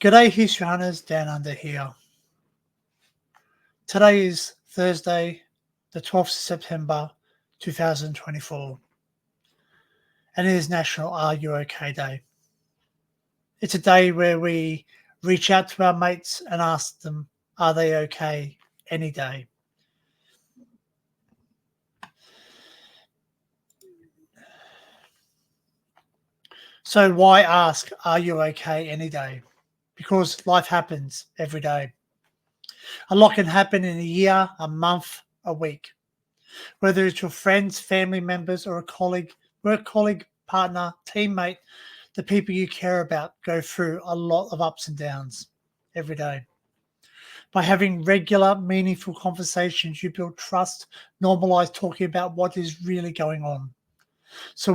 G'day, history hunters down under here. Today is Thursday, the 12th of September 2024, and it is National Are You OK Day. It's a day where we reach out to our mates and ask them, are they okay any day? So why ask, are you okay any day? Because life happens every day. A lot can happen in a year, a month, a week. Whether it's your friends, family members, or a colleague, work colleague, partner, teammate, the people you care about go through a lot of ups and downs every day. By having regular, meaningful conversations, you build trust, normalize talking about what is really going on. So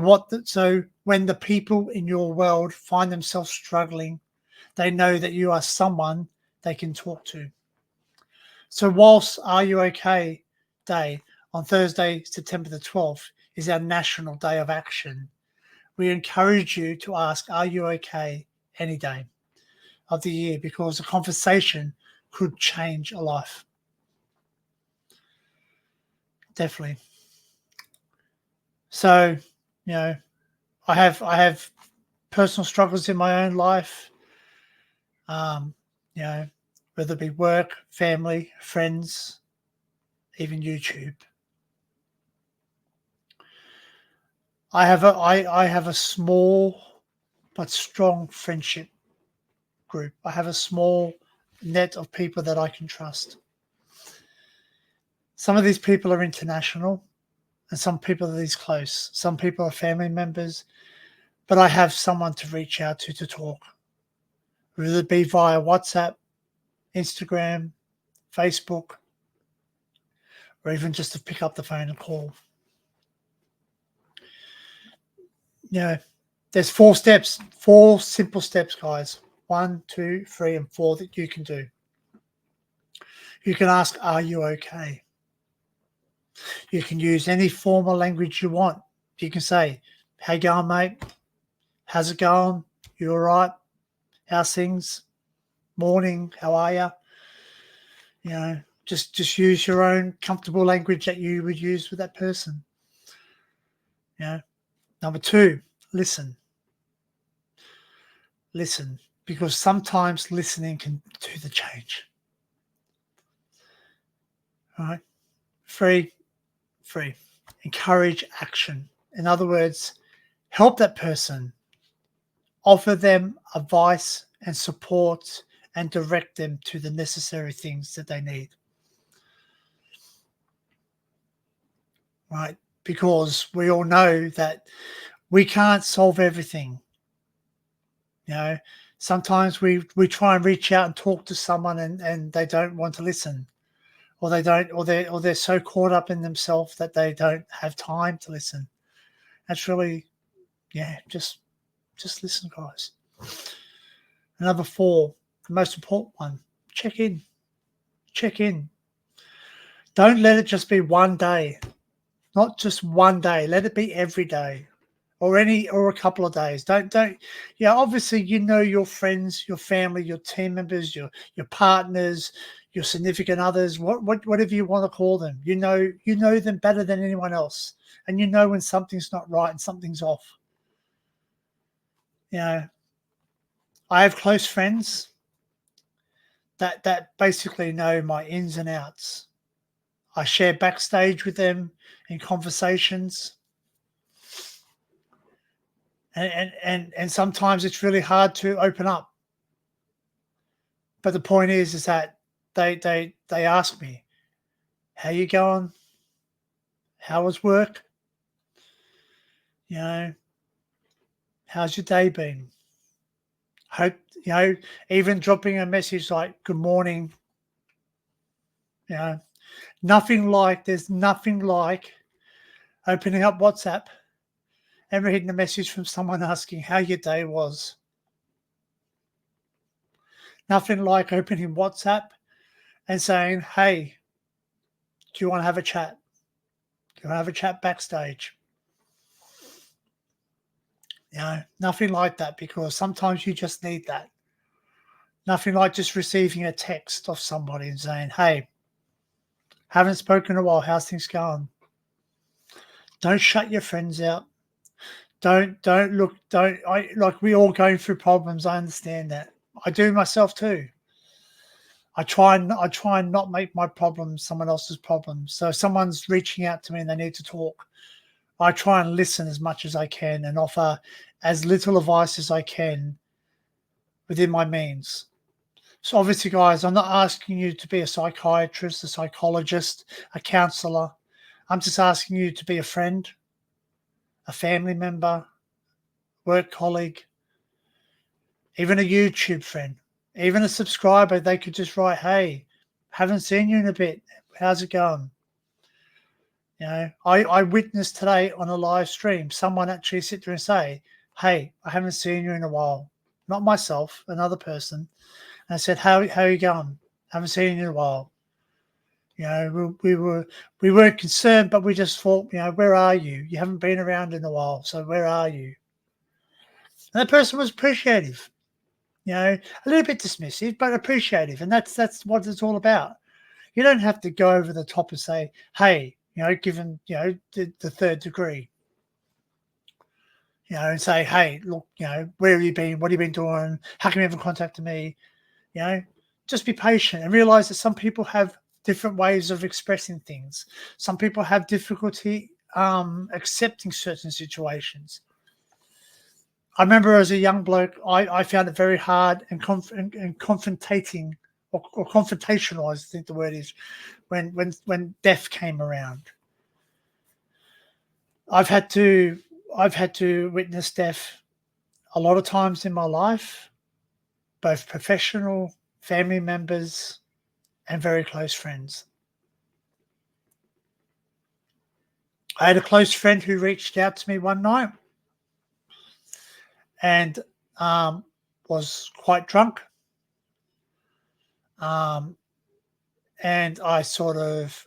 when the people in your world find themselves struggling, they know that you are someone they can talk to. So whilst Are You OK Day on Thursday, September the 12th is our National Day of Action, we encourage you to ask, are you okay any day of the year? Because a conversation could change a life. Definitely. So, I have personal struggles in my own life. Whether it be work, family, friends, even YouTube. I have a small but strong friendship group. I have a small net of people that I can trust. Some of these people are international, and some people are these close. Some people are family members, but I have someone to reach out to talk, whether it be via WhatsApp, Instagram, Facebook, or even just to pick up the phone and call. There's 4 simple steps, guys. 1, 2, 3, and 4 that you can do. You can ask, are you okay? You can use any formal language you want. You can say, how you going, mate? How's it going? You all right? How's things? Morning, how are you? Just use your own comfortable language that you would use with that person. Number 2, listen. Listen, because sometimes listening can do the change. All right? 3, encourage action. In other words, help that person. Offer them advice and support and direct them to the necessary things that they need. Right? Because we all know that we can't solve everything. Sometimes we try and reach out and talk to someone and they don't want to listen. Or they're so caught up in themselves that they don't have time to listen. That's really, just listen, guys. And number 4, the most important one, check in. Check in. Don't let it just be one day. Not just one day. Let it be every day. Or a couple of days. Don't obviously your friends, your family, your team members, your partners, your significant others, whatever you want to call them. You know them better than anyone else. And you know when something's not right and something's off. I have close friends that basically know my ins and outs. I share backstage with them in conversations. And sometimes it's really hard to open up. But the point is that they ask me, how you going? How was work? How's your day been? Hope, even dropping a message like, good morning. There's nothing like opening up WhatsApp and reading a message from someone asking how your day was. Nothing like opening WhatsApp and saying, hey, do you want to have a chat? Do you want to have a chat backstage? Nothing like that, because sometimes you just need that. Nothing like just receiving a text of somebody and saying, hey, haven't spoken in a while, how's things going? Don't shut your friends out. Don't look, like we all going through problems. I understand that. I do myself too. I try and not make my problems someone else's problems. So if someone's reaching out to me and they need to talk, I try and listen as much as I can and offer as little advice as I can within my means. So obviously, guys, I'm not asking you to be a psychiatrist, a psychologist, a counselor. I'm just asking you to be a friend, a family member, work colleague, even a YouTube friend, even a subscriber. They could just write, hey, haven't seen you in a bit. How's it going? You know, I witnessed today on a live stream, someone actually sit there and say, hey, I haven't seen you in a while. Not myself, another person. And I said, how are you going? Haven't seen you in a while. You know, we weren't concerned, but we just thought, you know, where are you? You haven't been around in a while, so where are you? And that person was appreciative, you know, a little bit dismissive, but appreciative. And that's what it's all about. You don't have to go over the top and say, hey, you know, give them, you know, the third degree, you know, and say, hey, look, you know, where have you been? What have you been doing? How come you haven't contacted me? You know, just be patient and realize that some people have different ways of expressing things. Some people have difficulty accepting certain situations. I remember as a young bloke, I found it very hard and confrontating or confrontational, I think the word is, when death came around. I've had to witness death a lot of times in my life, both professional, family members, and very close friends. I had a close friend who reached out to me one night and was quite drunk. And I sort of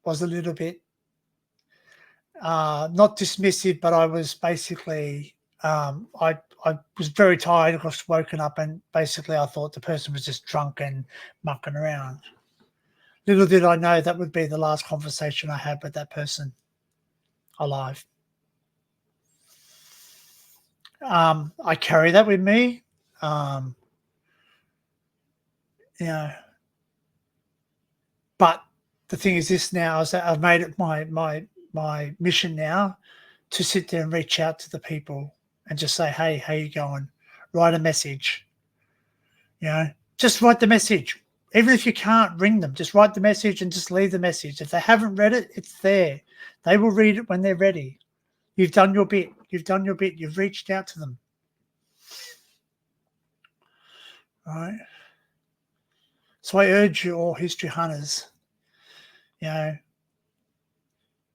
was a little bit not dismissive, but I was basically I was very tired. I was woken up, and basically I thought the person was just drunk and mucking around. Little did I know that would be the last conversation I had with that person alive. I carry that with me. You know, but the thing is this now is that I've made it my mission now to sit there and reach out to the people and just say, hey, how you going? Write a message. You know, just write the message. Even if you can't ring them, just write the message and just leave the message. If they haven't read it, it's there. They will read it when they're ready. You've done your bit. You've done your bit. You've reached out to them. All right. So I urge you all, history hunters, you know,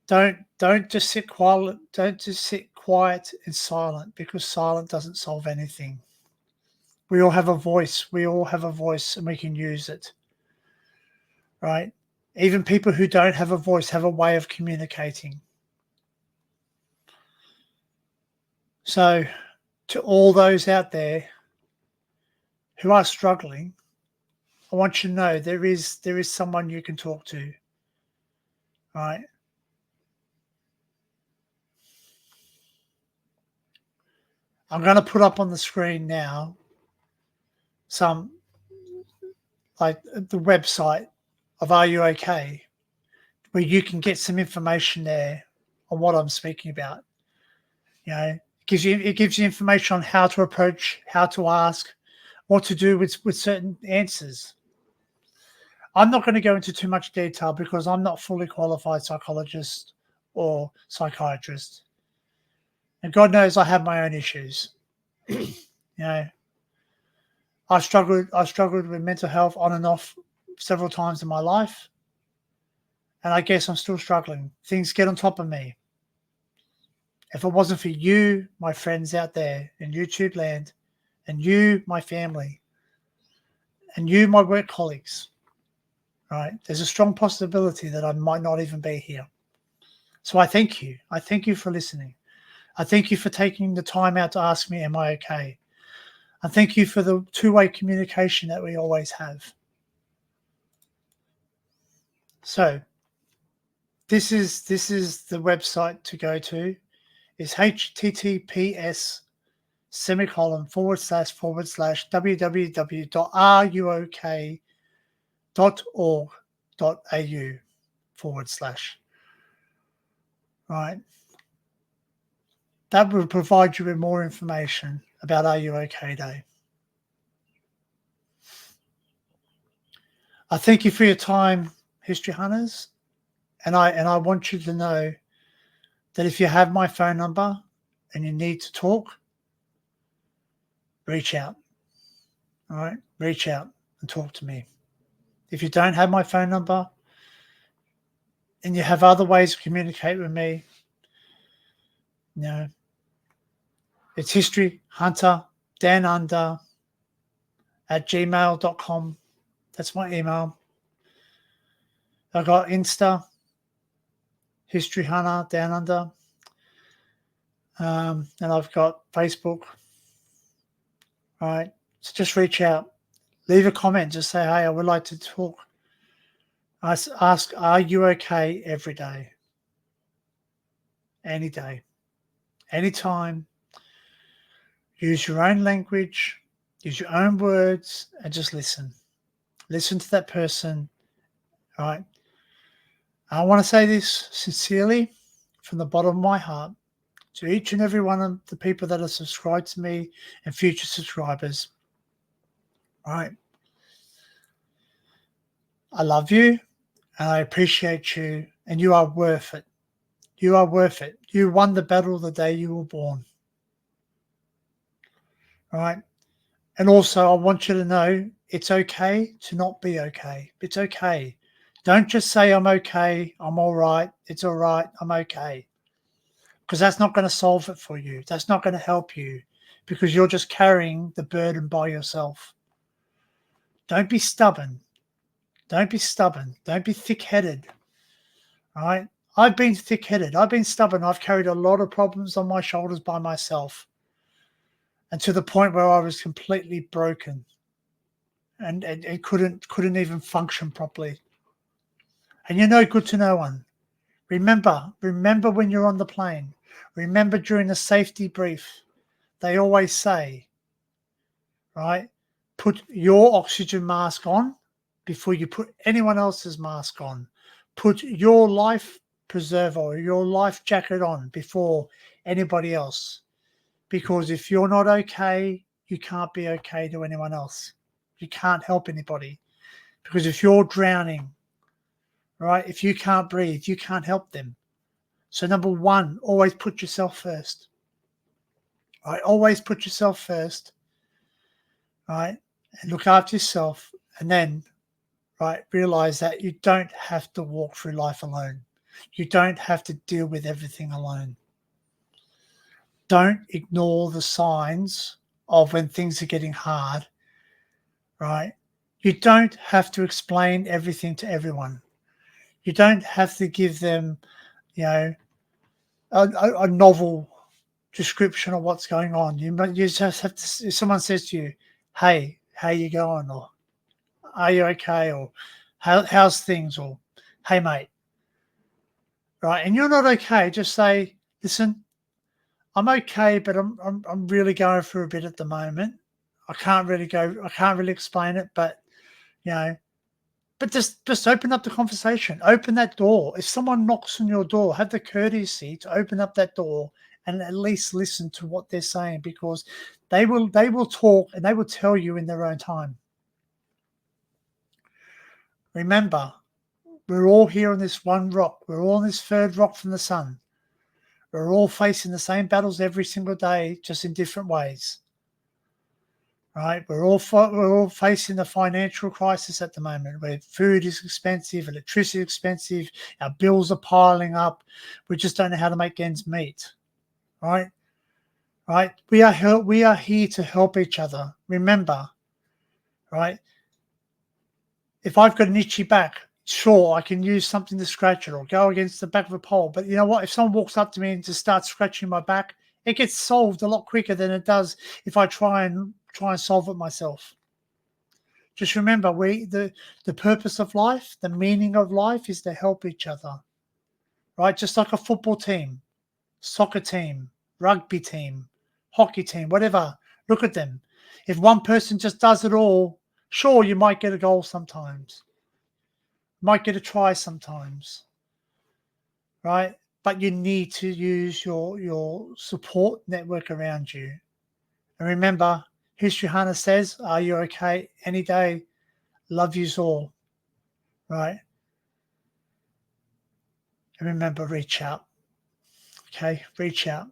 don't just sit quiet. Don't just sit quiet and silent, because silent doesn't solve anything. We all have a voice. We all have a voice, and we can use it. Right? Even people who don't have a voice have a way of communicating. So, to all those out there who are struggling, I want you to know there is someone you can talk to. Right? I'm going to put up on the screen now some, like, the website of Are You Okay, where you can get some information there on what I'm speaking about. You know, it gives you information on how to approach, how to ask, what to do with certain answers. I'm not going to go into too much detail because I'm not fully qualified psychologist or psychiatrist. And God knows I have my own issues. You know, I've struggled with mental health on and off several times in my life. And I guess I'm still struggling. Things get on top of me. If it wasn't for you, my friends out there in YouTube land, and you, my family, and you, my work colleagues, right, there's a strong possibility that I might not even be here. So I thank you. I thank you for listening. I thank you for taking the time out to ask me, am I okay? And thank you for the two-way communication that we always have. So this is the website to go to. It's https://www.ruok.au/. Right. That will provide you with more information about Are You OK Day. I thank you for your time, History Hunters, and I want you to know that if you have my phone number and you need to talk, reach out. All right, reach out and talk to me. If you don't have my phone number and you have other ways to communicate with me, it's historyhunterdanunder@gmail.com. That's my email. I got Insta, History Hunter Down Under, and I've got Facebook. All right, so just reach out, leave a comment, just say, hey, I would like to talk. I ask, are you okay every day? Any day, anytime. Use your own language, use your own words, and just listen. Listen to that person. All right. I want to say this sincerely from the bottom of my heart to each and every one of the people that are subscribed to me and future subscribers. All right. I love you and I appreciate you, and you are worth it. You are worth it. You won the battle the day you were born. All right. And also, I want you to know it's okay to not be okay. It's okay. Don't just say, I'm okay, I'm all right, it's all right, I'm okay. Because that's not going to solve it for you. That's not going to help you, because you're just carrying the burden by yourself. Don't be stubborn. Don't be stubborn. Don't be thick-headed. All right? I've been thick-headed. I've been stubborn. I've carried a lot of problems on my shoulders by myself. And to the point where I was completely broken and couldn't even function properly. And you're no good to no one. Remember when you're on the plane. Remember during the safety brief, they always say, right, put your oxygen mask on before you put anyone else's mask on. Put your life preserver or your life jacket on before anybody else. Because if you're not okay, you can't be okay to anyone else. You can't help anybody. Because if you're drowning, right, if you can't breathe, you can't help them. So number one, always put yourself first. Right? Always put yourself first. Right? And look after yourself. And then, right, realize that you don't have to walk through life alone. You don't have to deal with everything alone. Don't ignore the signs of when things are getting hard. Right? You don't have to explain everything to everyone. You don't have to give them, a novel description of what's going on. You just have to. If someone says to you, "Hey, how you going?" or "Are you okay?" or "How's things?" or "Hey, mate," right? And you're not okay. Just say, "Listen, I'm okay, but I'm really going through a bit at the moment. I can't really explain it, but But just open up the conversation. Open that door. If someone knocks on your door, have the courtesy to open up that door and at least listen to what they're saying, because they will talk and they will tell you in their own time. Remember, we're all here on this one rock. We're all on this third rock from the sun. We're all facing the same battles every single day, just in different ways. Right, we're all facing the financial crisis at the moment, where food is expensive, electricity is expensive, our bills are piling up. We just don't know how to make ends meet. Right, we are here to help each other. Remember, right? If I've got an itchy back, sure, I can use something to scratch it or go against the back of a pole. But you know what? If someone walks up to me and just starts scratching my back, it gets solved a lot quicker than it does if I try and try and solve it myself. Just remember, the purpose of life, the meaning of life is to help each other, right? Just like a football team, soccer team, rugby team, hockey team, whatever. Look at them. If one person just does it all, sure, you might get a goal sometimes, might get a try sometimes, right? But you need to use your support network around you. And remember, History Hunter says, are you okay? Any day, love yous all, right? And remember, reach out, okay? Reach out.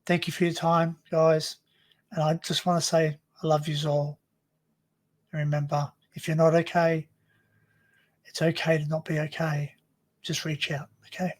Thank you for your time, guys. And I just want to say, I love yous all. And remember, if you're not okay, it's okay to not be okay. Just reach out, okay?